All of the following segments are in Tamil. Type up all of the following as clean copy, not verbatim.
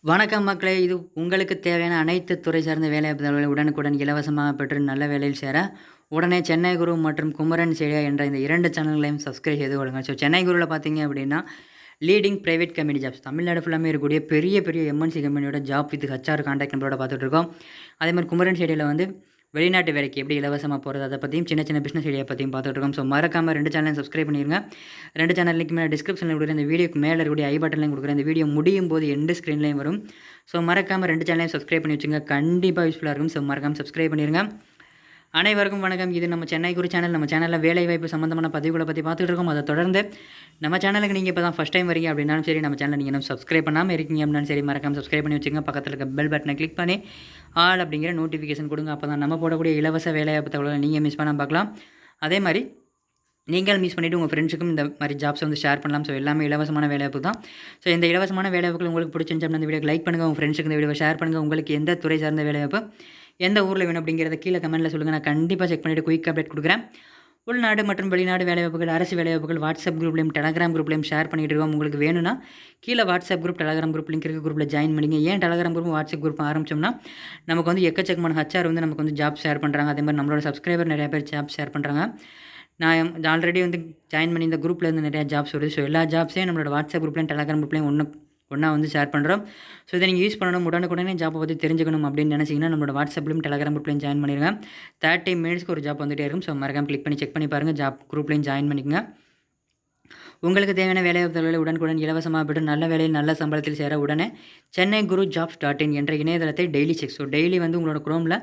வணக்கம் மக்களே! இது உங்களுக்கு தேவையான அனைத்து துறை சார்ந்த வேலைவாய்ப்பு தகவல்களை உடனுக்குடன் இலவசமாக பெற்று நல்ல வேலையில் சேர, உடனே சென்னை குரு மற்றும் குமரன் செய்தியா என்ற இந்த 2 சேனல்களையும் சப்ஸ்கிரைப் செய்து கொள்ளுங்கள். சென்னை குருல பார்த்தீங்க அப்படின்னா, leading private company jobs Tamil Nadu ஃபுல்லாமே இருக்கக்கூடிய பெரிய பெரிய எம்என்சி கம்பெனியோட ஜாப் வித் ஹெச்ஆர் கான்டாக்ட் நம்பரோட பார்த்துட்டு இருக்கோம். அதேமாதிரி குமரன் செய்தியில் வந்து வெளிநாட்டு வேலைக்கு எப்படி இலவசமாக போகிறது அதை பற்றியும் சின்ன சின்ன பிஸ்னஸ் ஐடியா பற்றியும் பார்த்துட்டு இருக்கோம். மறக்காமல் 2 சேனலையும் சப்ஸ்கிரைப் பண்ணிடுங்க. 2 சேனல் லிங்க் மேலே டிஸ்கிரிப்ஷனில் கொடுக்குற இந்த வீடியோக்கு மேலே இருக்கக்கூடிய ஐ பட்டன்லையும் கொடுக்குறேன். இந்த வீடியோ முடியும் போது எண்டு ஸ்க்ரீன்லேயும் வரும். மறக்காமல் 2 சேனலையும் சப்ஸ்கிரைப் பண்ணி வச்சுங்க. கண்டிப்பாக யூஸ்ஃபுல்லாக இருக்கும். மறக்காமல் சப்ஸ்கிரைப் பண்ணிடுங்க. அனைவருக்கும் வணக்கம். இது நம்ம சென்னை குரு சேனல். நம்ம சேனலில் வேலைவாய்ப்பு சம்மந்தமான பதிவுகளை பற்றி பார்த்துட்டு இருக்கோம். அதை தொடர்ந்து நம்ம சேனலுக்கு நீங்கள் இப்போ தான் ஃபஸ்ட் டைம் வரீங்க அப்படின்னாலும் சரி, நம்ம சேனலை நீங்கள் இன்னும் சப்ஸ்கிரைப் பண்ணாமல் இருக்கீங்க அப்படின்னாலும் சரி, மறக்காமல் சப்ஸ்கிரைப் பண்ணி வச்சுங்க. பக்கத்தில் இருக்க பெல் பட்டனை கிளிக் பண்ணி ஆல் அப்படிங்கிற நோட்டிஃபிகேஷன் கொடுங்க. அப்போ தான் நம்ம போடக்கூடிய இலவச வேலைவாய்ப்பு தகவல்களை நீங்கள் மிஸ் பண்ணாமல் பார்க்கலாம். அதே மாதிரி நீங்கள் மிஸ் பண்ணிவிட்டு உங்கள் ஃப்ரெண்ட்ஸுக்கும் இந்த மாதிரி ஜாப்ஸ் வந்து ஷேர் பண்ணலாம். எல்லாமே இலவசமான வேலைவாய்ப்பு தான். இந்த இலவசமான வேலைவாய்ப்புகள் உங்களுக்கு பிடிச்சிருந்துச்சு அப்படின்னா இந்த வீடியோக்கு லைக் பண்ணுங்கள். உங்கள் ஃப்ரெண்ட்ஸுக்கு இந்த வீடியோ ஷேர் பண்ணுங்கள். உங்களுக்கு எந்த துறை சார்ந்த வேலைவாய்ப்பு எந்த ஊரில் வேணும் அப்படிங்கிறத கீழே கமெண்ட்டில் சொல்லுங்கள். நான் கண்டிப்பாக செக் பண்ணிவிட்டு குயிக் அப்டேட் கொடுக்குறேன். உள்நாடு மற்றும் வெளிநாடு வேலைவாய்ப்புகள், அரசு வேலைவாய்ப்புகள் வாட்ஸ்அப் குரூப்லையும் டெலகிராம் குரூப்லையும் ஷேர் பண்ணிகிட்டு இருக்கோம். உங்களுக்கு வேணும்னா கீழே WhatsApp group Telegram group link இருக்க குரூப்பில் ஜாயின் பண்ணிங்க. ஏன் டெலகிராம் குரூப் வாட்ஸ்அப் குரூப் ஆரம்பிச்சோம்னா நமக்கு வந்து எக்கச்சக்கமான ஹச்ஆர் வந்து நமக்கு வந்து ஜாப் ஷேர் பண்ணுறாங்க. அதே மாதிரி நம்மளோட சப்ஸ்கிரைபர் நிறைய பேர் ஜாப் ஷேர் பண்ணுறாங்க. நான் ஆல்ரெடி வந்து ஜாயின் பண்ணி இந்த குரூப்பில் இருந்து நிறையா ஜாப்ஸ் வருது. எல்லா ஜாப்ஸையும் நம்மளோட வாட்ஸ்அப் குரூப்லையும் டெலகிராம் குரூப்லையும் ஒன்றா வந்து ஷேர் பண்ணுறோம். இதை நீங்கள் யூஸ் பண்ணணும், உடனுக்குடனே ஜாப்பை பற்றி தெரிஞ்சுக்கணும் அப்படின்னு நினச்சிங்கன்னா நம்மளோட வாட்ஸ்அப்லையும் டெலகிராம் குரூப்லையும் ஜாயின் பண்ணிடுங்க. 30 மினிட்ஸ்க்கு ஒரு ஜாப் வந்துகிட்டே இருக்கும். மறக்காம கிளிக் பண்ணி செக் பண்ணி பாருங்கள். ஜாப் குரூப்லையும் ஜாயின் பண்ணிக்கங்க. உங்களுக்கு தேவையான வேலைவாய்ப்புகளை உடனுக்குடன் இலவசமாக பெற்று நல்ல வேலையில் நல்ல சம்பளத்தில் சேர உடனே சென்னை குரு ஜாப்ஸ்.in என்ற இணையதளத்தை டெய்லி செக். டெய்லி வந்து உங்களோட குரோமில்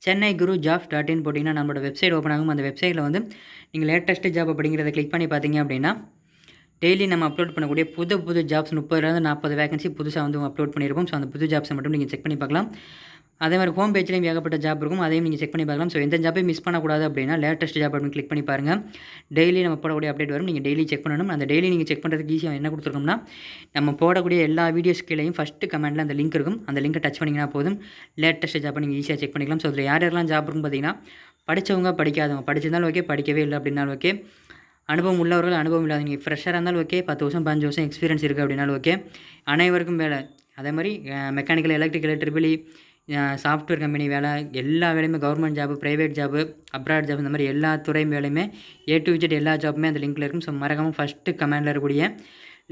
சென்னை குரு ஜாப்ஸ்.in போட்டிங்கன்னா நம்மளோட வெப்சைட் ஓப்பன் ஆகும். அந்த வெப்சைட்டில் வந்து நீங்கள் லேட்டஸ்ட் ஜாப் அப்படிங்கிறத கிளிக் பண்ணி பார்த்தீங்க அப்படின்னா டெய்லி நம்ம அப்லோட் பண்ணக்கூடிய புது ஜாப்ஸ் 30 40 வேகன்சி புதுசாக வந்து அப்லோட் பண்ணியிருப்போம். அந்த புது ஜாப்ஸை மட்டும் நீங்கள் செக் பண்ணி பார்க்கலாம். அதே மாதிரி ஹோம் பேஜ்லேயும் ஏகப்பட்ட ஜாப் இருக்கும். அதையும் நீங்கள் செக் பண்ணி பார்க்கலாம். எந்த ஜாப்பையும் மிஸ் பண்ணக்கூடாது அப்படின்னா லேட்டஸ்ட் ஜாப் அப்படின்னு கிளிக் பண்ணி பாருங்கள். டெய்லி நம்ம போடக்கூடிய அப்டேட் வரும். நீங்கள் டெய்லி செக் பண்ணணும். அந்த டெய்லி நீங்கள் செக் பண்ணுறதுக்கு ஈஸியாக என்ன கொடுத்துருக்கோம்னா நம்ம போடக்கூடிய எல்லா வீடியோஸ் கீழேயும் ஃபஸ்ட்டு கமெண்ட்டில் அந்த லிங்க் இருக்கும். அந்த லிங்கை டச் பண்ணிங்கன்னா போதும் லேட்டஸ்ட் ஜாப்பை நீங்கள் ஈஸியாக செக் பண்ணிக்கலாம். அதில் யாரெல்லாம் ஜாப் இருக்குன்னு பார்த்தீங்கன்னா படித்தவங்க படிக்காதவங்க, படிச்சிருந்தாலும் ஓகே, படிக்கவே இல்லை அப்படின்னாலும் ஓகே, அனுபவம் உள்ளவர்கள், அனுபவம் இல்லாத நீங்கள் ஃப்ரெஷராக இருந்தாலும் ஓகே, 10 வருஷம் 15 வருஷம் எக்ஸ்பீரியன்ஸ் இருக்குது அப்படின்னாலும் ஓகே, அனைவருக்கும் வேலை. அதே மாதிரி mechanical, electrical, triple software company வேலை, எல்லா வேலையுமே government job, private job, abroad job, இந்த மாதிரி எல்லா துறை வேலையுமே A to Z எல்லா ஜாப்புமே அந்த லிங்க்கில் இருக்கும். மறக்காமல் ஃபஸ்ட்டு கமெண்டில் இருக்கக்கூடிய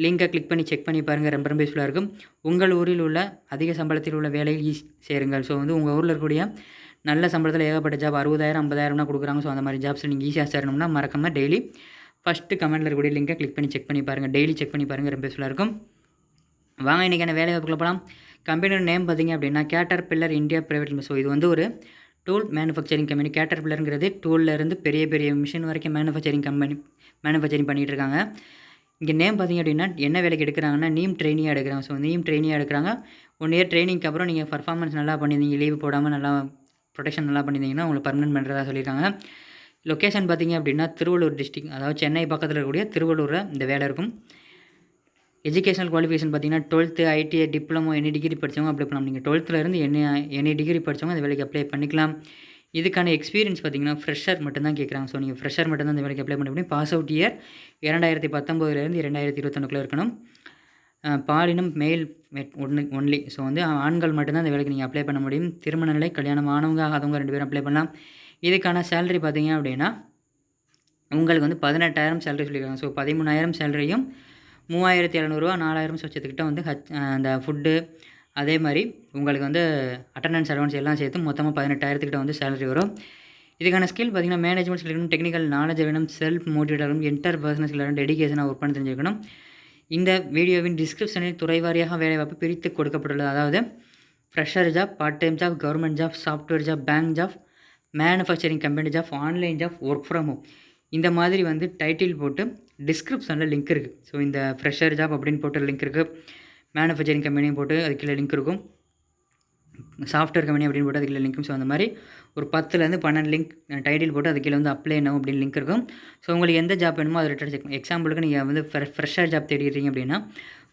லிங்கை கிளிக் பண்ணி செக் பண்ணி பாருங்கள். ரொம்ப ரொம்ப யூஸ்ஃபுல்லாக இருக்கும். உங்கள் ஊரில் உள்ள அதிக சம்பளத்தில் உள்ள வேலையில் சேருங்கள். உங்கள் ஊரில் இருக்கக்கூடிய நல்ல சம்பளத்தில் ஏகப்பட்ட ஜாப் 60,000 50,000 கொடுக்குறாங்க. அந்த மாதிரி ஜாப்ஸில் நீங்கள் ஈஸியாக சேரணும்னா மறக்காமல் டெய்லி ஃபஸ்ட்டு கமெண்ட்டில் இருக்கக்கூடிய லிங்கை கிளிக் பண்ணி செக் பண்ணி பாருங்கள். டெய்லி செக் பண்ணி பாருங்கள். ரொம்ப யூஸ்ஃபுல்லாக இருக்கும். வாங்க இன்றைக்கான வேலைவாய்ப்புக்குள்ள போகலாம். கம்பெனியோட நேம் பார்த்திங்க அப்படின்னா கேட்டர்பில்லர் இந்தியா பிரைவேட் லிமிடெட். இது வந்து ஒரு டூல் மேனுஃபேக்சரிங் கம்பெனி. கேட்டர்பில்லருங்கிறது டூல்லேருந்து பெரிய பெரிய மிஷின் வரைக்கும் மேனுஃபேக்சரிங் பண்ணிகிட்டு இருக்காங்க. இங்கே நேம் பார்த்திங்க அப்படின்னா என்ன வேலைக்கு எடுக்கிறாங்கன்னா நீம் ட்ரெயினியாக எடுக்கிறாங்க. நீம் ட்ரெயினியாக எடுக்கிறாங்க. 1 இயர் ட்ரைனிங்க்கு அப்புறம் நீங்கள் பர்ஃபார்மன்ஸ் நல்லா பண்ணியிருந்தீங்க, லீவ் போடாமல் நல்லா ப்ரொடெக்ஷன் நல்லா பண்ணியிருந்தீங்கன்னா உங்களுக்கு பர்மனெண்ட் பண்ணுறதா சொல்லியிருக்காங்க. லொக்கேஷன் பார்த்திங்க அப்படின்னா திருவள்ளூர் டிஸ்ட்ரிக்ட், அதாவது சென்னை பக்கத்தில் இருக்கக்கூடிய திருவள்ளூரில் இந்த வேலை இருக்கும். எஜுகேஷனல் குவாலிஃபிகேஷன் பார்த்திங்கன்னா 12th ITI diploma any degree படித்தவங்க அப்ளை பண்ணலாம். நீங்கள் 12th எனி டிகிரி படித்தவங்க அந்த வேலைக்கு அப்ளை பண்ணிக்கலாம். இதுக்கான எக்ஸ்பீரியன்ஸ் பார்த்திங்கன்னா ஃப்ரெஷர் மட்டும்தான் கேட்குறாங்க. நீங்கள் ஃப்ரெஷர் மட்டும்தான் இந்த வேலைக்கு அப்ளை பண்ண முடியும். பாஸ் அவுட் இயர் 2019 2021 இருக்கணும். பாலினம் மெயில் ஒன்லி. வந்து ஆண்கள் மட்டும்தான் இந்த வேலைக்கு நீங்கள் அப்ளை பண்ண முடியும். திருமண நிலை, கல்யாணம் ஆனவங்க ஆகாதவங்க 2 பேரும் அப்ளை பண்ணலாம். இதுக்கான சேலரி பார்த்திங்க அப்படின்னா உங்களுக்கு வந்து 18,000 சேலரி சொல்லியிருக்காங்க. 13,000 சேலரியும் 3,700 4,000 சொச்சத்துக்கிட்ட வந்து அந்த ஃபுட்டு, அதே மாதிரி உங்களுக்கு வந்து அட்டண்டன்ஸ் அட்வான்ஸ் எல்லாம் சேர்த்து மொத்தமாக 18,000 வந்து சேலரி வரும். இதுக்கான ஸ்கில் பார்த்திங்கன்னா மேனேஜ்மெண்ட் ஸ்கில் இருக்கணும், டெக்னிக்கல் நாலேஜ் வேணும், செல்ஃப் மோட்டிவேட் இருக்கணும், இன்டர் பர்சனல் ஸ்கில் வேணும், டெடிகேஷனாக ஒர்க் பண்ணி தெரிஞ்சுக்கணும். இந்த வீடியோவின் டிஸ்கிரிப்ஷனில் துறை வாரியாக வேலைவாய்ப்பு பிரித்து கொடுக்கப்பட்டுள்ளது. அதாவது fresher job, part time job, government job, software job, bank job, manufacturing company job, online job, work from home, இந்த மாதிரி வந்து டைட்டில் போட்டு டிஸ்கிரிப்ஷனில் லிங்க் இருக்குது. இந்த ஃப்ரெஷர் ஜாப் அப்படின்னு போட்டு லிங்க் இருக்குது. மேனுஃபேக்சரிங் கம்பெனியும் போட்டு அதுக்குள்ள லிங்க் இருக்கும். சாஃப்ட்வேர் கம்பெனி அப்படின்னு போட்டு அதுக்குள்ள லிங்க்கும். அந்த மாதிரி ஒரு 10லேருந்து 12 லிங்க் டைட்டில் போட்டு அதுக்குள்ள வந்து அப்ளை நவ் அப்படின்னு லிங்க் இருக்கும். உங்களுக்கு எந்த ஜாப் வேணுமோ அதை ரிட்டர்ன் செக். எக்ஸாம்பிளுக்கு நீங்கள் வந்து ஃப்ரெஷர் ஜாப் தேடிடுறீங்க அப்படின்னா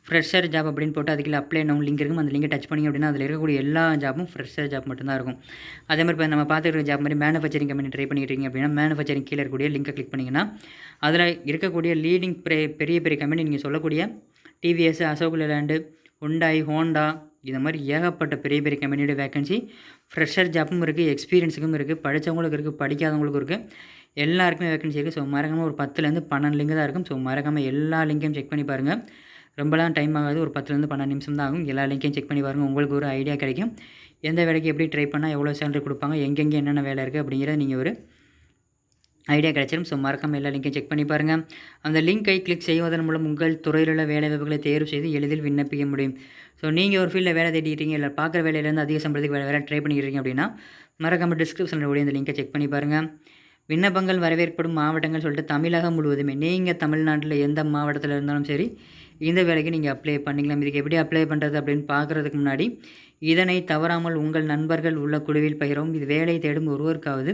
ஃப்ரெஷர் ஜாப் அப்படின்னு போட்டு அதுக்குள்ள அப்ளை நவ் லிங்க் இருக்கும். அந்த லிங்கை டச் பண்ணிங்க அப்படின்னா அதில் இருக்கக்கூடிய எல்லா ஜாப்பும் ஃப்ரெஷர் ஜாப் மட்டும்தான் இருக்கும். அதே மாதிரி இப்போ நம்ம பார்த்துக்கிற ஜாப் மாதிரி மேனுஃபேக்சரிங் கம்பெனி ட்ரை பண்ணிட்டுருக்கீங்க அப்படின்னா மேனுஃபேக்சரிங் கீழே இருக்கக்கூடிய லிங்கை கிளிக் பண்ணிங்கன்னா அதில் இருக்கக்கூடிய லீடிங் பெரிய பெரிய கம்பெனி நீங்கள் சொல்லக்கூடிய TVS, Ashok Leyland, Hyundai, Honda, இந்த மாதிரி ஏகப்பட்ட பெரிய பெரிய கம்பெனியோட வேகன்சி ஃப்ரெஷர் ஜாப்பும் இருக்குது, எக்ஸ்பீரியன்ஸுக்கும் இருக்குது, படித்தவங்களுக்கும் இருக்குது, படிக்காதவங்களுக்கும் இருக்குது, எல்லாருக்குமே வேகன்சி இருக்குது. ஸோ மறக்காமல் ஒரு 10லேருந்து 12 லிங்க் தான் இருக்கும். ஸோ மறக்காமல் எல்லா லிங்க்கையும் செக் பண்ணி பாருங்கள். ரொம்பலாம் டைம் ஆகாது, ஒரு 10லேருந்து 12 நிமிஷம் தான் ஆகும். எல்லா லிங்க்கையும் செக் பண்ணி பாருங்கள், உங்களுக்கு ஒரு ஐடியா கிடைக்கும். எந்த வேலைக்கு எப்படி ட்ரை பண்ணால் எவ்வளோ சேலரி கொடுப்பாங்க, எங்கெங்கே என்னென்ன வேலை இருக்குது அப்படிங்கிறத நீங்கள் ஒரு ஐடியா கிடைச்சிடும். ஸோ மறக்காமல் எல்லா லிங்க்கையும் செக் பண்ணி பாருங்கள். அந்த லிங்க்கை கிளிக் செய்வதன் மூலம் உங்கள் துறையில் உள்ள வேலைவாய்ப்புகளை தேர்வு செய்து எளிதில் விண்ணப்பிக்க முடியும். ஸோ நீங்கள் ஒரு ஃபீல்டில் வேலை தேடிட்டீங்க, இல்லை பார்க்குற வேலையிலேருந்து அதிக சம்பளத்துக்கு வேலை ட்ரை பண்ணிக்கிறீங்க அப்படின்னா மறக்காமல் டிஸ்கிரிப்ஷனில் கூட இந்த லிங்க்கை செக் பண்ணி பாருங்கள். விண்ணப்பங்கள் வரவேற்படும் மாவட்டங்கள் சொல்லிட்டு தமிழகம் முழுவதுமே நீங்கள் தமிழ்நாட்டில் எந்த மாவட்டத்தில் இருந்தாலும் சரி இந்த வேலைக்கு நீங்கள் அப்ளை பண்ணிக்கலாம். இதுக்கு எப்படி அப்ளை பண்ணுறது அப்படின்னு பார்க்குறதுக்கு முன்னாடி இதனை தவறாமல் உங்கள் நண்பர்கள் உள்ள குழுவில் பகிரவும். இது வேலை தேடும் ஒருவருக்காவது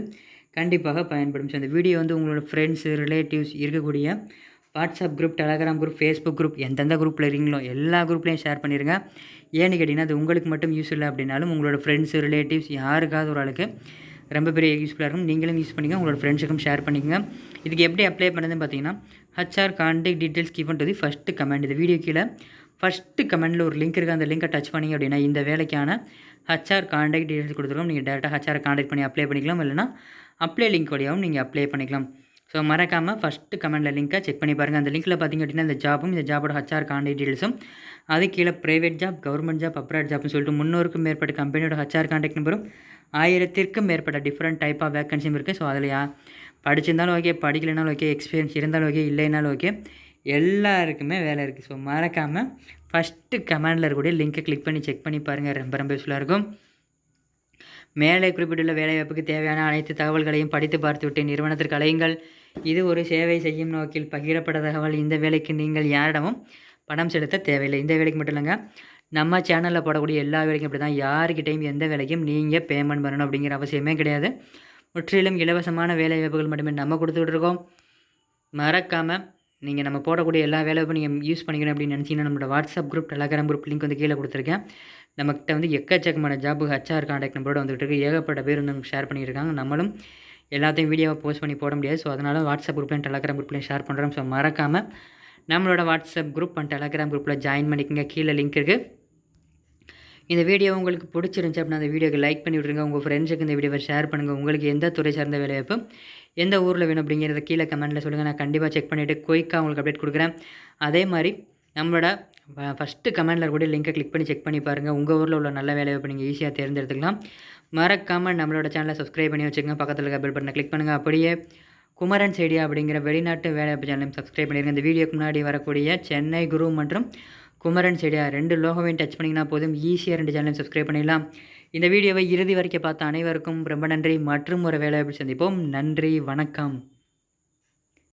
கண்டிப்பாக பயன்படும். ஸோ இந்த வீடியோ உங்களோட ஃப்ரெண்ட்ஸு, ரிலேட்டிவ்ஸ் இருக்கக்கூடிய WhatsApp group, Telegram group, Facebook group, எந்தெந்த குரூப்பில் இருக்கீங்களோ எல்லா குரூப்லேயும் ஷேர் பண்ணிடுங்க. ஏன்னு கேட்டிங்கன்னா அது உங்களுக்கு மட்டும் யூஸ் இல்லை அப்படின்னாலும் உங்களோட ஃப்ரெண்ட்ஸு, ரிலேட்டிவ்ஸ் யாருக்காவது ஒரு ஆளுக்கு ரொம்ப பெரிய யூஸ்ஃபுல்லாக இருக்கும். நீங்களும் யூஸ் பண்ணிங்க, உங்களோட ஃப்ரெண்ட்ஸுக்கும் ஷேர் பண்ணிக்கோங்க. இதுக்கு எப்படி அப்ளை பண்ணுறதுன்னு பார்த்தீங்கன்னா HR contact details given to the first comment. இந்த வீடியோ கீழே ஃபஸ்ட்டு கமெண்டில் ஒரு லிங்க் இருக்குது, அந்த லிங்கை டச் பண்ணிங்க அப்படின்னா இந்த வேலைக்கான HR கான்டாக்ட் டீட்டெயில்ஸ் கொடுத்துருக்கோம். நீங்கள் டேரெக்டாக HR கான்டாக்ட் பண்ணி அப்ளை பண்ணிக்கலாம், இல்லைனா அப்ளை லிங்க் வழியாகவும் நீங்கள் அப்ளை பண்ணிக்கலாம். ஸோ மறக்காமல் ஃபஸ்ட்டு கமெண்டில் லிங்க்கை செக் பண்ணி பாருங்கள். அந்த லிங்க்கில் பார்த்திங்க அப்படின்னா இந்த ஜாபும், இந்த ஜாபோட HR கான்டாக்ட் டீட்டெயில்ஸும், அது கீழே private job, government job, abroad ஜாப்னு சொல்லிட்டு 300க்கும் மேற்பட்ட கம்பெனியோட HR கான்டாக்ட் நம்பரும் 1000க்கும் மேற்பட்ட டிஃப்ரெண்ட் டைப் ஆஃப் வேக்கன்சியும் இருக்குது. ஸோ அதில் படிச்சிருந்தாலும் ஓகே, படிக்கலைனாலும் ஓகே, எக்ஸ்பீரியன்ஸ் இருந்தாலும் ஓகே, இல்லைனாலும் ஓகே, எல்லாருக்குமே வேலை இருக்குது. ஸோ மறக்காமல் ஃபஸ்ட்டு கமெண்டில் இருக்கக்கூடிய லிங்க்கை கிளிக் பண்ணி செக் பண்ணி பாருங்கள், ரொம்ப ரொம்ப யூஸ்ஃபுல்லாக இருக்கும். மேலே குறிப்பிட்டுள்ள வேலைவாய்ப்புக்கு தேவையான அனைத்து தகவல்களையும் படித்து பார்த்துவிட்டு நிறுவனத்திற்கு அழையுங்கள். இது ஒரு சேவை செய்யும் நோக்கில் பகிரப்பட்ட தகவல். இந்த வேலைக்கு நீங்கள் யாரிடமும் பணம் செலுத்த தேவையில்லை. இந்த வேலைக்கு மட்டும் இல்லைங்க, நம்ம சேனலில் போடக்கூடிய எல்லா வேலைக்கும் அப்படி தான். யாருக்கிட்டையும் எந்த வேலைக்கும் நீங்கள் பேமெண்ட் பண்ணணும் அப்படிங்கிற அவசியமே கிடையாது. முற்றிலும் இலவசமான வேலைவாய்ப்புகள் மட்டுமே நம்ம கொடுத்துக்கிட்டு இருக்கோம். மறக்காமல் நீங்கள் நம்ம போடக்கூடிய எல்லா வேலைவாய்ப்பும் நீங்கள் யூஸ் பண்ணிக்கணும் அப்படின்னு நினச்சிங்கன்னா நம்மளோட WhatsApp group, Telegram group link கீழே கொடுத்துருக்கேன். நம்மக்கிட்ட எக்கச்சக்கமான ஜாப்பு HR கான்டாக்ட் நம்பரோட வந்துட்டு இருக்குது. ஏகப்பட்ட பேர் நமக்கு ஷேர் பண்ணியிருக்காங்க. நம்மளும் எல்லாத்தையும் வீடியோவை போஸ்ட் பண்ணி போட முடியாது. ஸோ அதனால் வாட்ஸ்அப் குரூப்லையும் டெலகிராம் குரூப்லையும் ஷேர் பண்ணுறோம். ஸோ மறக்காமல் நம்மளோட வாட்ஸ்அப் குரூப் அண்ட் டெலகிராம் குரூப்பில் ஜாயின் பண்ணிக்கோங்க. கீழே லிங்க் இருக்குது. இந்த வீடியோ உங்களுக்கு பிடிச்சிருந்துச்சி அப்படின்னா அந்த வீடியோக்கு லைக் பண்ணி விட்ருங்க. உங்கள் ஃப்ரெண்ட்ஸுக்கு இந்த வீடியோவை ஷேர் பண்ணுங்கள். உங்களுக்கு எந்த துறை சார்ந்த வேலைவாய்ப்பு எந்த ஊரில் வேணும் அப்படிங்கிறத கீழே கமெண்ட்டில் சொல்லுங்கள். நான் கண்டிப்பாக செக் பண்ணிவிட்டு குயிக்காக உங்களுக்கு அப்டேட் கொடுக்குறேன். அதே மாதிரி நம்மளோட ஃபஸ்ட்டு கமெண்டில் கூட லிங்கை கிளிக் பண்ணி செக் பண்ணி பாருங்கள். உங்கள் ஊரில் உள்ள நல்ல வேலைவாய்ப்பு நீங்கள் ஈஸியாக தேர்ந்தெடுத்துக்கலாம். மறக்காமல் நம்மளோட சேனலை சப்ஸ்கிரைப் பண்ணி வச்சுக்கோங்க. பக்கத்தில் இருக்க பெல் பட்டனை கிளிக் பண்ணுங்கள். அப்படியே குமரன் ஐடியா அப்படிங்கிற வெளிநாட்டு வேலைவாய்ப்பு சேனலையும் சப்ஸ்கிரைப் பண்ணிடுங்க. இந்த வீடியோக்கு முன்னாடி வரக்கூடிய சென்னை குரு மற்றும் குமரன் ஐடியா 2 லோகோவையும் டச் பண்ணிங்கன்னா போதும், ஈஸியாக 2 சேனலையும் சப்ஸ்கிரைப் பண்ணிடலாம். இந்த வீடியோவை இறுதி வரைக்கும் பார்த்த அனைவருக்கும் ரொம்ப நன்றி. மற்றும் ஒரு வேலைவாய்ப்பு சந்திப்போம். நன்றி, வணக்கம்.